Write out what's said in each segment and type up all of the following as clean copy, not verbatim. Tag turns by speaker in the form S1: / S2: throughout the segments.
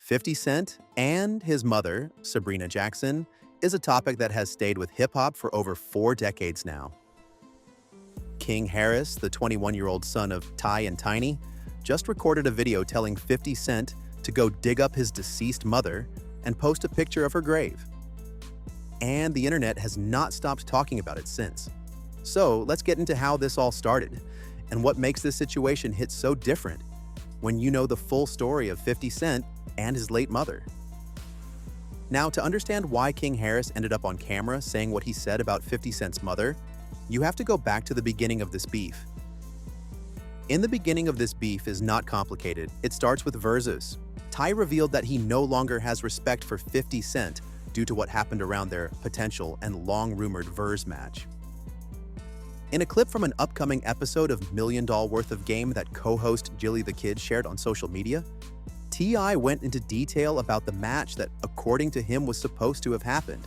S1: 50 Cent and his mother, Sabrina Jackson, is a topic that has stayed with hip-hop for over 4 decades now. King Harris, the 21-year-old son of Ty and Tiny, just recorded a video telling 50 Cent to go dig up his deceased mother and post a picture of her grave. And the internet has not stopped talking about it since. So let's get into how this all started and what makes this situation hit so different when you know the full story of 50 Cent and his late mother. Now, to understand why King Harris ended up on camera saying what he said about 50 Cent's mother, you have to go back to the beginning of this beef. In the beginning of this beef is not complicated. It starts with Versus. Ty revealed that he no longer has respect for 50 Cent due to what happened around their potential and long-rumored Verse match. In a clip from an upcoming episode of $1 Million Worth of Game that co-host Jilly the Kid shared on social media, T.I. went into detail about the match that, according to him, was supposed to have happened.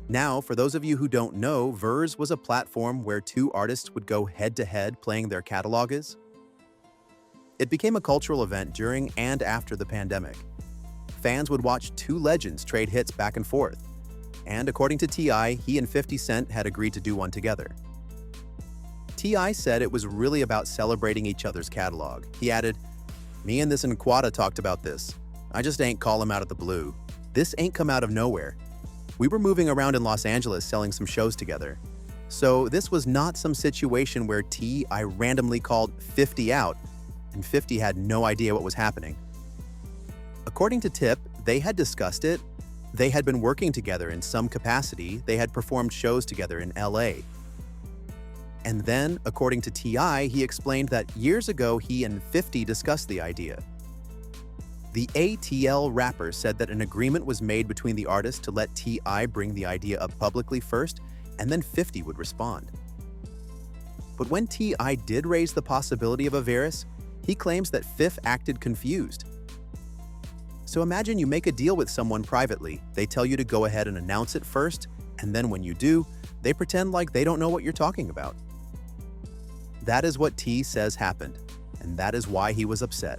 S1: Now, for those of you who don't know, Verse was a platform where two artists would go head-to-head playing their catalogs. It became a cultural event during and after the pandemic. Fans would watch two legends trade hits back and forth. And according to T.I., he and 50 Cent had agreed to do one together. T.I. said it was really about celebrating each other's catalog. He added, "Me and this Nquata talked about this. I just ain't call him out of the blue. This ain't come out of nowhere. We were moving around in Los Angeles selling some shows together. So this was not some situation where T.I. randomly called 50 out and 50 had no idea what was happening." According to Tip, they had discussed it. They had been working together in some capacity. They had performed shows together in LA. And then, according to T.I., he explained that years ago he and 50 discussed the idea. The ATL rapper said that an agreement was made between the artists to let T.I. bring the idea up publicly first, and then 50 would respond. But when T.I. did raise the possibility of a Verse, he claims that Fif acted confused. So imagine you make a deal with someone privately. They tell you to go ahead and announce it first, and then when you do, they pretend like they don't know what you're talking about. That is what T says happened, and that is why he was upset.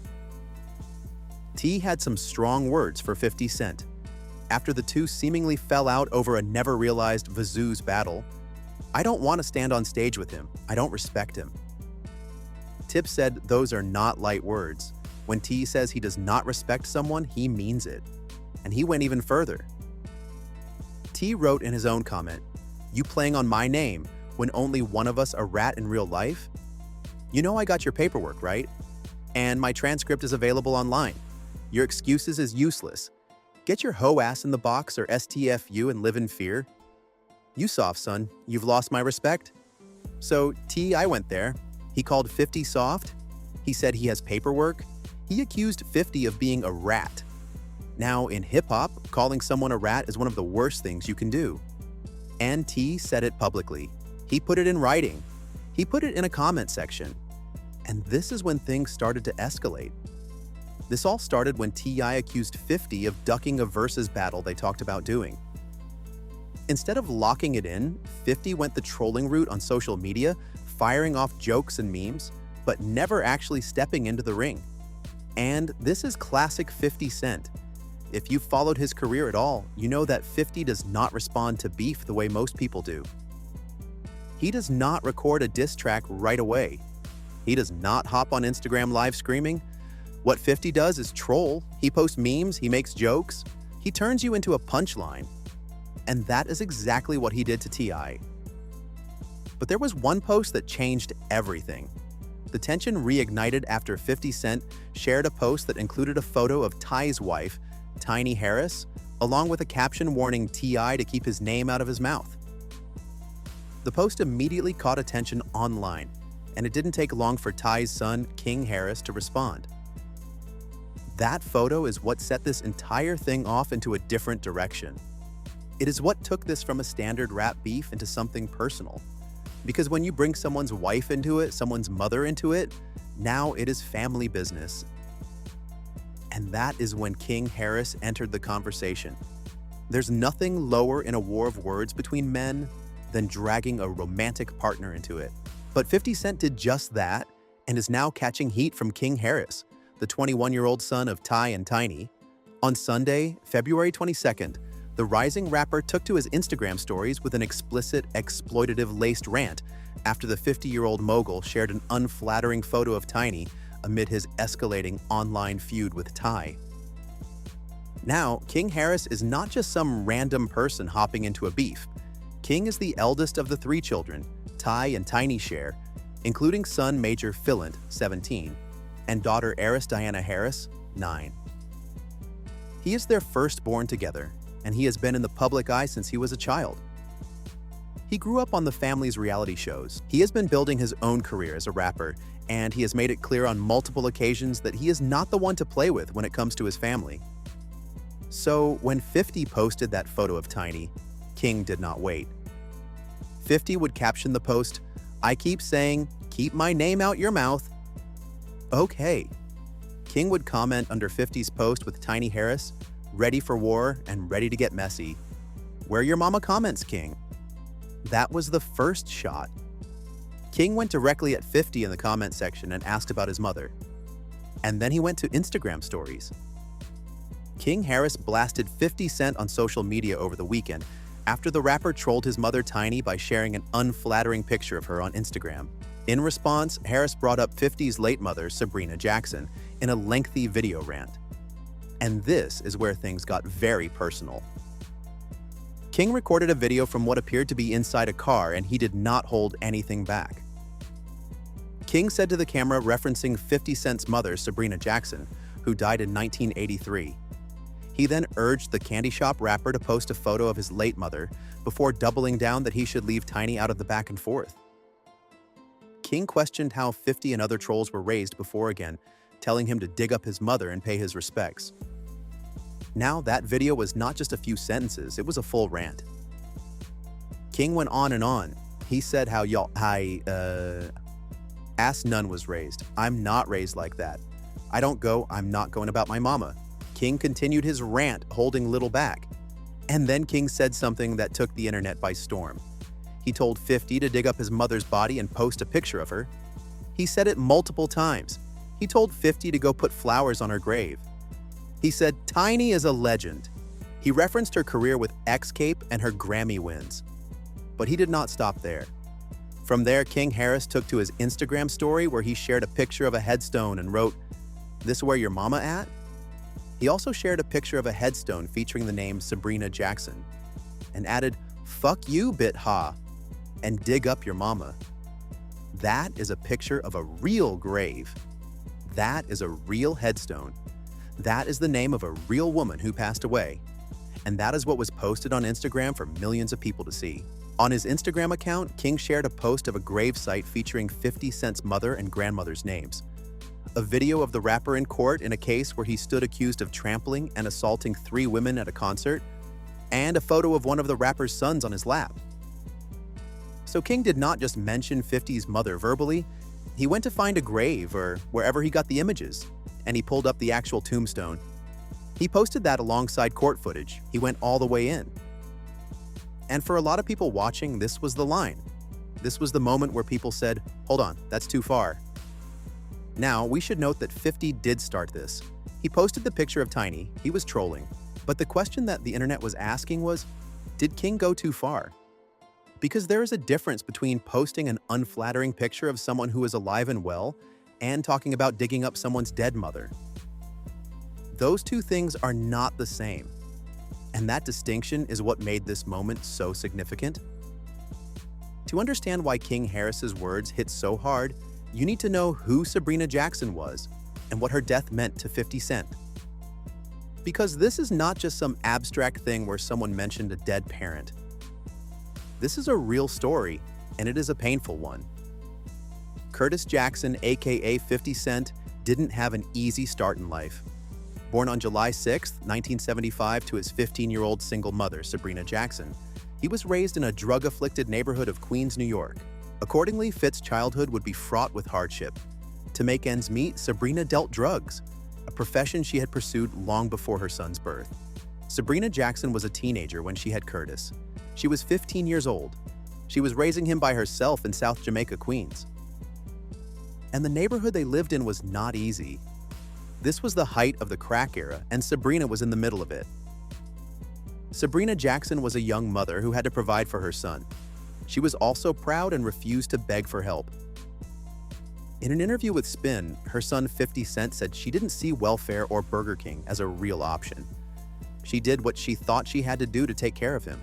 S1: T had some strong words for 50 Cent. After the two seemingly fell out over a never-realized Vazooz battle, "I don't want to stand on stage with him. I don't respect him." Tip said those are not light words. When T says he does not respect someone, he means it. And he went even further. T wrote in his own comment, "You playing on my name when only one of us a rat in real life? You know I got your paperwork, right? And my transcript is available online. Your excuses is useless. Get your hoe ass in the box or STFU and live in fear. You soft, son. You've lost my respect." So T.I. went there. He called 50 soft. He said he has paperwork. He accused 50 of being a rat. Now, in hip-hop, calling someone a rat is one of the worst things you can do. And T said it publicly. He put it in writing. He put it in a comment section. And this is when things started to escalate. This all started when T.I. accused 50 of ducking a Versus battle they talked about doing. Instead of locking it in, 50 went the trolling route on social media, firing off jokes and memes, but never actually stepping into the ring. And this is classic 50 Cent. If you've followed his career at all, you know that 50 does not respond to beef the way most people do. He does not record a diss track right away. He does not hop on Instagram live screaming. What 50 does is troll. He posts memes, he makes jokes. He turns you into a punchline. And that is exactly what he did to T.I. But there was one post that changed everything. The tension reignited after 50 Cent shared a post that included a photo of Ty's wife, Tiny Harris, along with a caption warning T.I. to keep his name out of his mouth. The post immediately caught attention online, and it didn't take long for Ty's son, King Harris, to respond. That photo is what set this entire thing off into a different direction. It is what took this from a standard rap beef into something personal. Because when you bring someone's wife into it, someone's mother into it, now it is family business. And that is when King Harris entered the conversation. There's nothing lower in a war of words between men than dragging a romantic partner into it. But 50 Cent did just that and is now catching heat from King Harris, the 21-year-old son of Ty and Tiny. On Sunday, February 22nd, the rising rapper took to his Instagram stories with an explicit, exploitative-laced rant after the 50-year-old mogul shared an unflattering photo of Tiny amid his escalating online feud with Ty. Now, King Harris is not just some random person hopping into a beef. King is the eldest of the three children Ty and Tiny share, including son Major Philint, 17, and daughter heiress Diana Harris, 9. He is their firstborn together, and he has been in the public eye since he was a child. He grew up on the family's reality shows. He has been building his own career as a rapper, and he has made it clear on multiple occasions that he is not the one to play with when it comes to his family. So when 50 posted that photo of Tiny, King did not wait. 50 would caption the post, "I keep saying, keep my name out your mouth." Okay. King would comment under 50's post with Tiny Harris, "Ready for war and ready to get messy. Where your mama comments, King." That was the first shot. King went directly at 50 in the comment section and asked about his mother. And then he went to Instagram stories. King Harris blasted 50 Cent on social media over the weekend after the rapper trolled his mother Tiny by sharing an unflattering picture of her on Instagram. In response, Harris brought up 50's late mother, Sabrina Jackson, in a lengthy video rant. And this is where things got very personal. King recorded a video from what appeared to be inside a car, and he did not hold anything back. King said to the camera, referencing 50 Cent's mother, Sabrina Jackson, who died in 1983. He then urged the Candy Shop rapper to post a photo of his late mother before doubling down that he should leave Tiny out of the back and forth. King questioned how 50 and other trolls were raised before again, telling him to dig up his mother and pay his respects. Now, that video was not just a few sentences, it was a full rant. King went on and on. He said how ass none was raised. I'm not raised like that. I'm not going about my mama. King continued his rant, holding little back. And then King said something that took the internet by storm. He told 50 to dig up his mother's body and post a picture of her. He said it multiple times. He told 50 to go put flowers on her grave. He said Tiny is a legend. He referenced her career with Xscape and her Grammy wins. But he did not stop there. From there, King Harris took to his Instagram story where he shared a picture of a headstone and wrote, "This where your mama at?" He also shared a picture of a headstone featuring the name Sabrina Jackson and added, "Fuck you, bit ha," and dig up your mama. That is a picture of a real grave. That is a real headstone. That is the name of a real woman who passed away. And that is what was posted on Instagram for millions of people to see. On his Instagram account, King shared a post of a gravesite featuring 50 Cent's mother and grandmother's names, a video of the rapper in court in a case where he stood accused of trampling and assaulting 3 women at a concert, and a photo of one of the rapper's sons on his lap. So King did not just mention 50's mother verbally, he went to find a grave or wherever he got the images, and he pulled up the actual tombstone. He posted that alongside court footage. He went all the way in. And for a lot of people watching, this was the line. This was the moment where people said, "Hold on, that's too far." Now, we should note that 50 did start this. He posted the picture of Tiny, he was trolling, but the question that the internet was asking was, did King go too far? Because there is a difference between posting an unflattering picture of someone who is alive and well and talking about digging up someone's dead mother. Those two things are not the same. And that distinction is what made this moment so significant. To understand why King Harris's words hit so hard, you need to know who Sabrina Jackson was and what her death meant to 50 Cent. Because this is not just some abstract thing where someone mentioned a dead parent. This is a real story, and it is a painful one. Curtis Jackson, aka 50 Cent, didn't have an easy start in life. Born on July 6, 1975 to his 15-year-old single mother, Sabrina Jackson, he was raised in a drug-afflicted neighborhood of Queens, New York. Accordingly, Fitz's childhood would be fraught with hardship. To make ends meet, Sabrina dealt drugs, a profession she had pursued long before her son's birth. Sabrina Jackson was a teenager when she had Curtis. She was 15 years old. She was raising him by herself in South Jamaica, Queens. And the neighborhood they lived in was not easy. This was the height of the crack era, and Sabrina was in the middle of it. Sabrina Jackson was a young mother who had to provide for her son. She was also proud and refused to beg for help. In an interview with Spin, her son 50 Cent said she didn't see welfare or Burger King as a real option. She did what she thought she had to do to take care of him.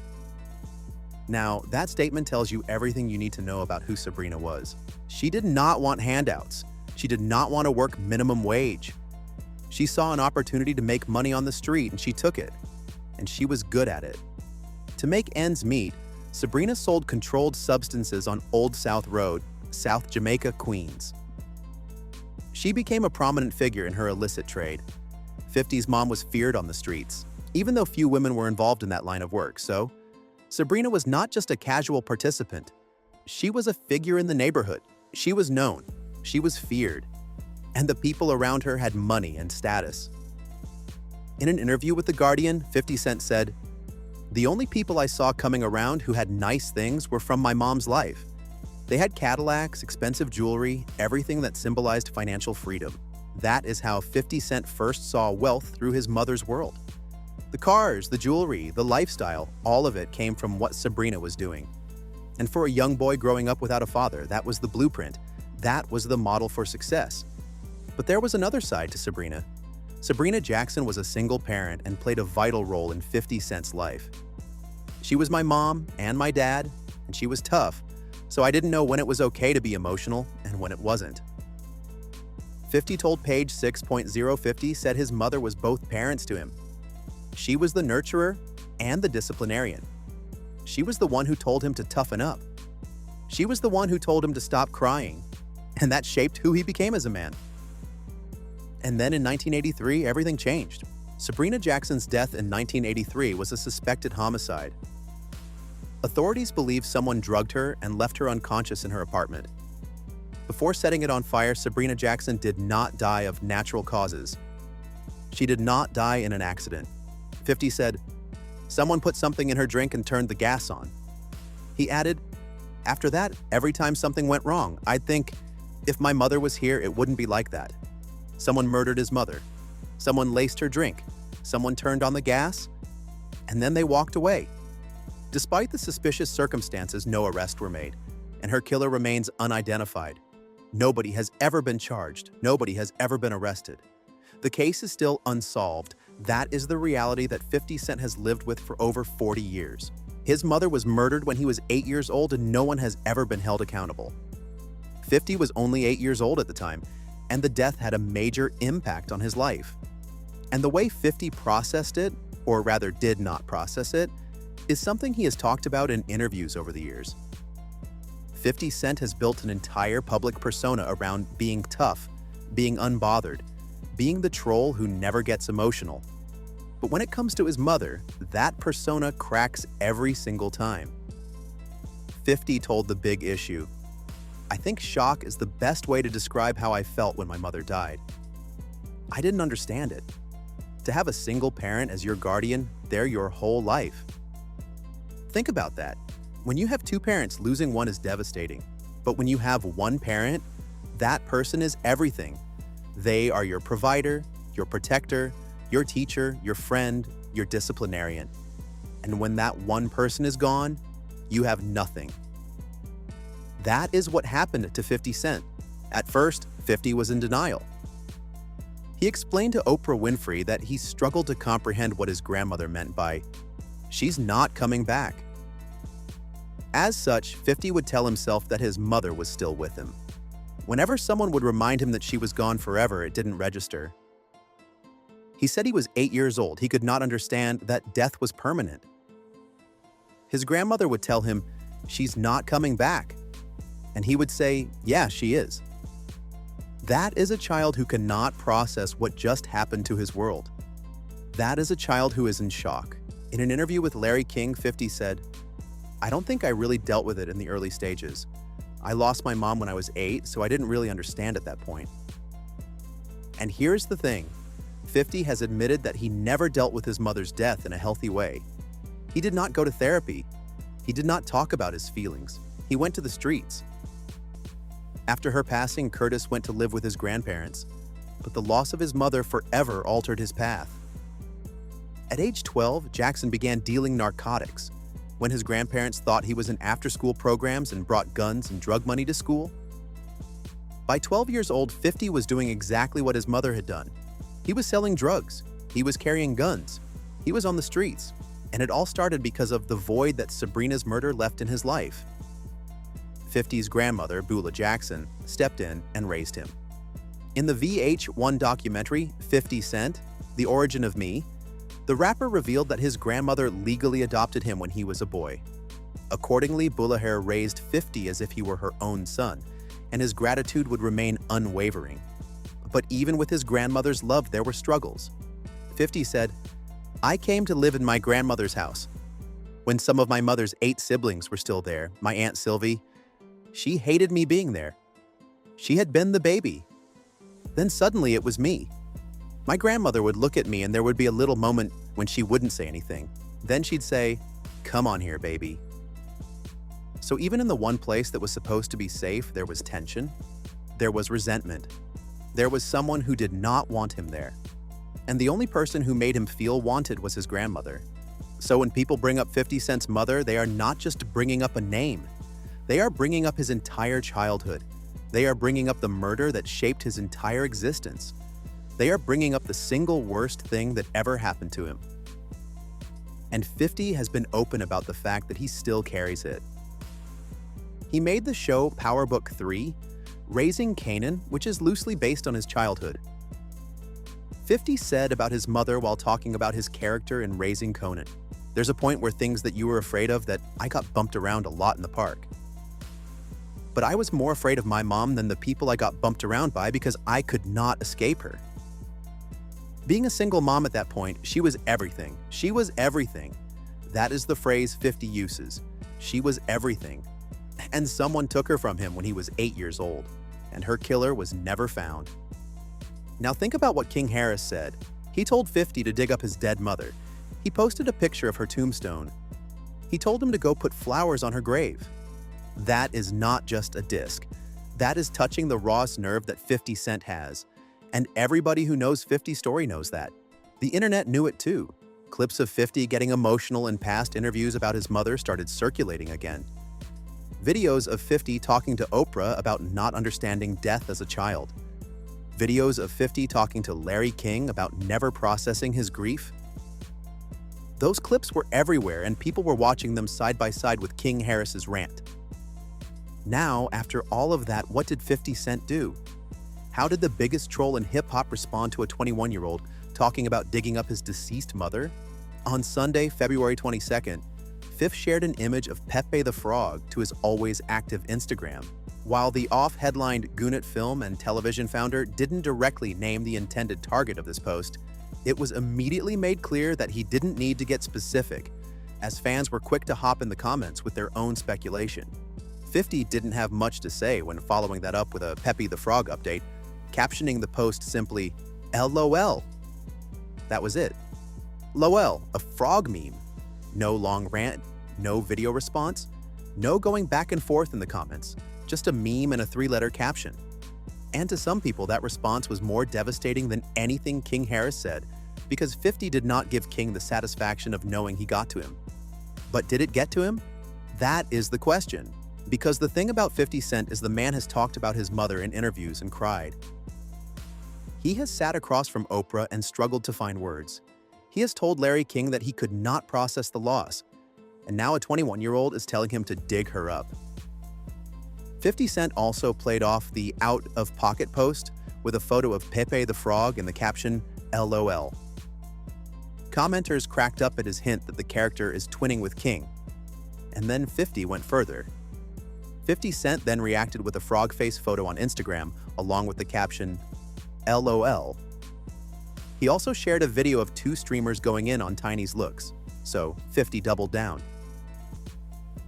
S1: Now, that statement tells you everything you need to know about who Sabrina was. She did not want handouts. She did not want to work minimum wage. She saw an opportunity to make money on the street and she took it. And she was good at it. To make ends meet, Sabrina sold controlled substances on Old South Road, South Jamaica, Queens. She became a prominent figure in her illicit trade. 50's mom was feared on the streets, even though few women were involved in that line of work, so Sabrina was not just a casual participant. She was a figure in the neighborhood. She was known. She was feared. And the people around her had money and status. In an interview with The Guardian, 50 Cent said, "The only people I saw coming around who had nice things were from my mom's life. They had Cadillacs, expensive jewelry, everything that symbolized financial freedom. That is how 50 Cent first saw wealth through his mother's world. The cars, the jewelry, the lifestyle, all of it came from what Sabrina was doing. And for a young boy growing up without a father, that was the blueprint. That was the model for success." But there was another side to Sabrina. Sabrina Jackson was a single parent and played a vital role in 50 Cent's life. "She was my mom and my dad, and she was tough, so I didn't know when it was okay to be emotional and when it wasn't." 50 told Page 6.050 said his mother was both parents to him. She was the nurturer and the disciplinarian. She was the one who told him to toughen up. She was the one who told him to stop crying, and that shaped who he became as a man. And then in 1983, everything changed. Sabrina Jackson's death in 1983 was a suspected homicide. Authorities believe someone drugged her and left her unconscious in her apartment. Before setting it on fire, Sabrina Jackson did not die of natural causes. She did not die in an accident. 50 said, "Someone put something in her drink and turned the gas on." He added, "After that, every time something went wrong, I'd think, if my mother was here, it wouldn't be like that. Someone murdered his mother. Someone laced her drink. Someone turned on the gas, and then they walked away." Despite the suspicious circumstances, no arrests were made, and her killer remains unidentified. Nobody has ever been charged. Nobody has ever been arrested. The case is still unsolved. That is the reality that 50 Cent has lived with for over 40 years. His mother was murdered when he was 8 years old, and no one has ever been held accountable. 50 was only 8 years old at the time, and the death had a major impact on his life. And the way 50 processed it, or rather did not process it, is something he has talked about in interviews over the years. 50 Cent has built an entire public persona around being tough, being unbothered, being the troll who never gets emotional. But when it comes to his mother, that persona cracks every single time. 50 told The Big Issue, "I think shock is the best way to describe how I felt when my mother died. I didn't understand it. To have a single parent as your guardian, they're your whole life. Think about that. When you have two parents, losing one is devastating. But when you have one parent, that person is everything. They are your provider, your protector, your teacher, your friend, your disciplinarian. And when that one person is gone, you have nothing." That is what happened to 50 Cent. At first, 50 was in denial. He explained to Oprah Winfrey that he struggled to comprehend what his grandmother meant by, "She's not coming back." As such, 50 would tell himself that his mother was still with him. Whenever someone would remind him that she was gone forever, it didn't register. He said he was 8 years old. He could not understand that death was permanent. His grandmother would tell him, "She's not coming back." And he would say, "Yeah, she is." That is a child who cannot process what just happened to his world. That is a child who is in shock. In an interview with Larry King, 50 said, "I don't think I really dealt with it in the early stages. I lost my mom when I was 8, so I didn't really understand at that point." And here's the thing. 50 has admitted that he never dealt with his mother's death in a healthy way. He did not go to therapy. He did not talk about his feelings. He went to the streets. After her passing, Curtis went to live with his grandparents. but the loss of his mother forever altered his path. At age 12, Jackson began dealing narcotics. When his grandparents thought he was in after-school programs and brought guns and drug money to school. By 12 years old, 50 was doing exactly what his mother had done. He was selling drugs. He was carrying guns. He was on the streets. And it all started because of the void that Sabrina's murder left in his life. 50's grandmother, Beulah Jackson, stepped in and raised him. In the VH1 documentary, 50 Cent, The Origin of Me, the rapper revealed that his grandmother legally adopted him when he was a boy. Accordingly, Boulaher raised 50 as if he were her own son, and his gratitude would remain unwavering. But even with his grandmother's love, there were struggles. 50 said, "I came to live in my grandmother's house. When some of my mother's 8 siblings were still there, my Aunt Sylvie, she hated me being there. She had been the baby. Then suddenly it was me. My grandmother would look at me and there would be a little moment when she wouldn't say anything. Then she'd say, 'Come on here, baby.'" So even in the one place that was supposed to be safe, there was tension. There was resentment. There was someone who did not want him there. And the only person who made him feel wanted was his grandmother. So when people bring up 50 Cent's mother, they are not just bringing up a name. They are bringing up his entire childhood. They are bringing up the murder that shaped his entire existence. They are bringing up the single worst thing that ever happened to him. And 50 has been open about the fact that he still carries it. He made the show Power Book 3, Raising Kanan, which is loosely based on his childhood. 50 said about his mother while talking about his character in Raising Conan, "There's a point where things that you were afraid of that I got bumped around a lot in the park. But I was more afraid of my mom than the people I got bumped around by because I could not escape her." Being a single mom at that point, she was everything. She was everything. That is the phrase 50 uses. She was everything. And someone took her from him when he was 8 years old, and her killer was never found. Now think about what King Harris said. He told 50 to dig up his dead mother. He posted a picture of her tombstone. He told him to go put flowers on her grave. That is not just a disc. That is touching the rawest nerve that 50 Cent has. And everybody who knows 50's story knows that. The internet knew it too. Clips of 50 getting emotional in past interviews about his mother started circulating again. Videos of 50 talking to Oprah about not understanding death as a child. Videos of 50 talking to Larry King about never processing his grief. Those clips were everywhere and people were watching them side by side with King Harris's rant. Now, after all of that, what did 50 Cent do? How did the biggest troll in hip-hop respond to a 21-year-old talking about digging up his deceased mother? On Sunday, February 22nd, 50 shared an image of Pepe the Frog to his always active Instagram. While the off-headlined Gannett film and television founder didn't directly name the intended target of this post, it was immediately made clear that he didn't need to get specific, as fans were quick to hop in the comments with their own speculation. 50 didn't have much to say when following that up with a Pepe the Frog update, captioning the post simply, "LOL." That was it. LOL, a frog meme. No long rant, no video response, no going back and forth in the comments, just a meme and a 3-letter caption. And to some people, that response was more devastating than anything King Harris said, because 50 did not give King the satisfaction of knowing he got to him. But did it get to him? That is the question. Because the thing about 50 Cent is the man has talked about his mother in interviews and cried. He has sat across from Oprah and struggled to find words. He has told Larry King that he could not process the loss, and now a 21-year-old is telling him to dig her up. 50 Cent also played off the out-of-pocket post with a photo of Pepe the Frog and the caption, "LOL." Commenters cracked up at his hint that the character is twinning with King. And then 50 went further. 50 Cent then reacted with a frog face photo on Instagram, along with the caption, "LOL." He also shared a video of 2 streamers going in on Tiny's looks, so 50 doubled down.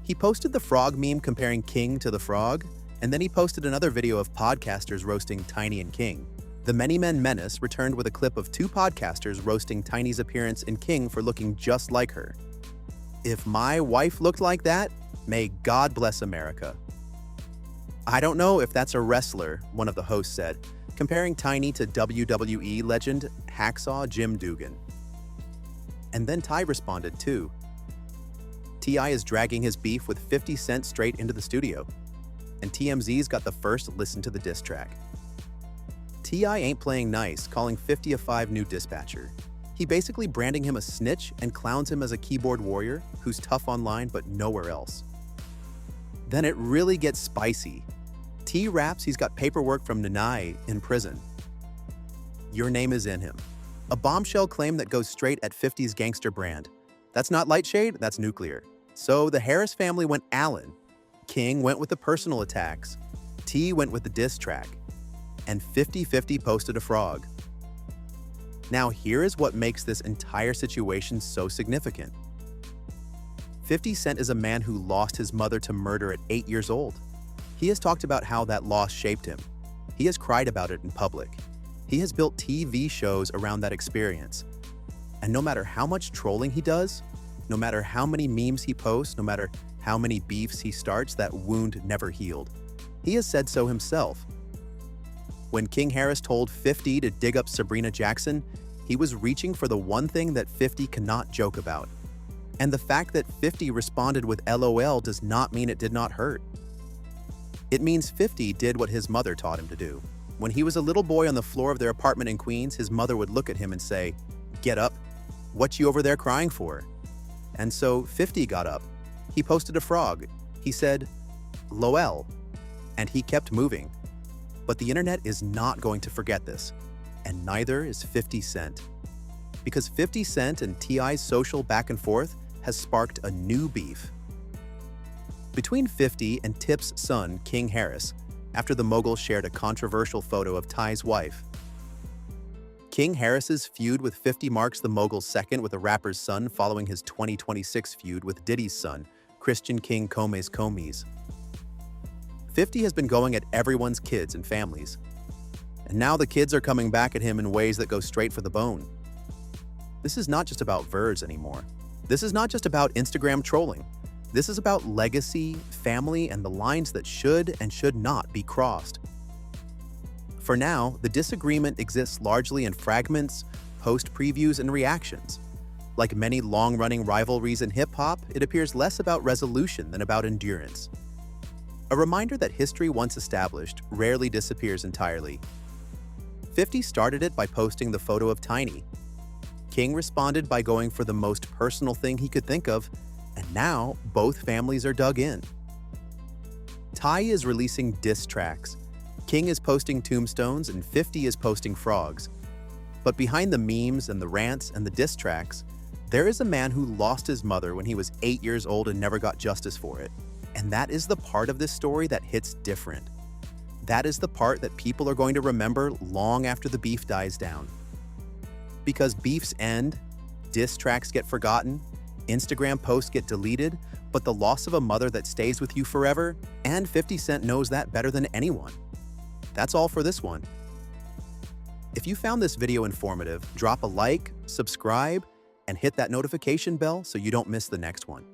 S1: He posted the frog meme comparing King to the frog, and then he posted another video of podcasters roasting Tiny and King. The Many Men Menace returned with a clip of 2 podcasters roasting Tiny's appearance and King for looking just like her. "If my wife looked like that, may God bless America." "I don't know if that's a wrestler," one of the hosts said, comparing Tiny to WWE legend Hacksaw Jim Duggan. And then Ty responded too. T.I. is dragging his beef with 50 Cent straight into the studio, and TMZ's got the first listen to the diss track. T.I. ain't playing nice, calling 50 a 5 new dispatcher. He basically branding him a snitch and clowns him as a keyboard warrior who's tough online but nowhere else. Then it really gets spicy. T raps he's got paperwork from Nanai in prison. Your name is in him. A bombshell claim that goes straight at 50's gangster brand. That's not light shade, that's nuclear. So the Harris family went Allen. King went with the personal attacks. T went with the diss track. And 50-50 posted a frog. Now here is what makes this entire situation so significant. 50 Cent is a man who lost his mother to murder at 8 years old. He has talked about how that loss shaped him. He has cried about it in public. He has built TV shows around that experience. And no matter how much trolling he does, no matter how many memes he posts, no matter how many beefs he starts, that wound never healed. He has said so himself. When King Harris told 50 to dig up Sabrina Jackson, he was reaching for the one thing that 50 cannot joke about. And the fact that 50 responded with LOL does not mean it did not hurt. It means 50 did what his mother taught him to do. When he was a little boy on the floor of their apartment in Queens, his mother would look at him and say, "Get up. What you over there crying for?" And so 50 got up. He posted a frog. He said, "LOL," and he kept moving. But the internet is not going to forget this, and neither is 50 Cent. Because 50 Cent and T.I.'s social back and forth has sparked a new beef. Between 50 and Tip's son, King Harris, after the mogul shared a controversial photo of Ty's wife. King Harris's feud with 50 marks the mogul's second with the rapper's son following his 2026 feud with Diddy's son, Christian King Combs. 50 has been going at everyone's kids and families. And now the kids are coming back at him in ways that go straight for the bone. This is not just about verbs anymore. This is not just about Instagram trolling. This is about legacy, family, and the lines that should and should not be crossed. For now, the disagreement exists largely in fragments, post previews, and reactions. Like many long-running rivalries in hip-hop, it appears less about resolution than about endurance. A reminder that history once established rarely disappears entirely. 50 started it by posting the photo of Tiny. King responded by going for the most personal thing he could think of, and now both families are dug in. Ty is releasing diss tracks. King is posting tombstones and 50 is posting frogs. But behind the memes and the rants and the diss tracks, there is a man who lost his mother when he was 8 years old and never got justice for it. And that is the part of this story that hits different. That is the part that people are going to remember long after the beef dies down. Because beefs end, diss tracks get forgotten, Instagram posts get deleted, but the loss of a mother that stays with you forever, and 50 Cent knows that better than anyone. That's all for this one. If you found this video informative, drop a like, subscribe, and hit that notification bell so you don't miss the next one.